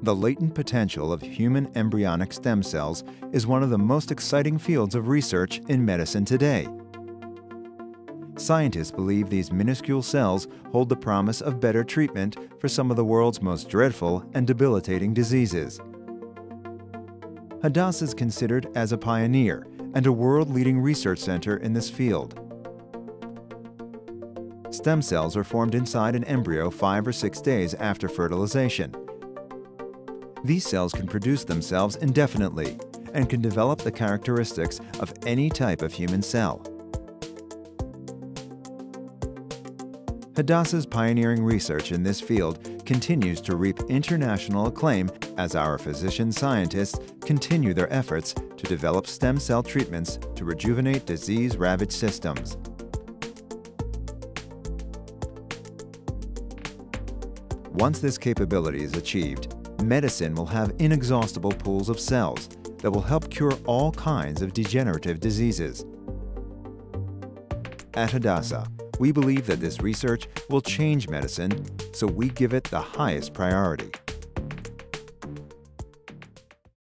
The latent potential of human embryonic stem cells is one of the most exciting fields of research in medicine today. Scientists believe these minuscule cells hold the promise of better treatment for some of the world's most dreadful and debilitating diseases. Hadassah is considered as a pioneer and a world-leading research center in this field. Stem cells are formed inside an embryo 5 or 6 days after fertilization. These cells can produce themselves indefinitely and can develop the characteristics of any type of human cell. Hadassah's pioneering research in this field continues to reap international acclaim as our physician scientists continue their efforts to develop stem cell treatments to rejuvenate disease-ravaged systems. Once this capability is achieved, medicine will have inexhaustible pools of cells that will help cure all kinds of degenerative diseases. At Hadassah, we believe that this research will change medicine, so we give it the highest priority.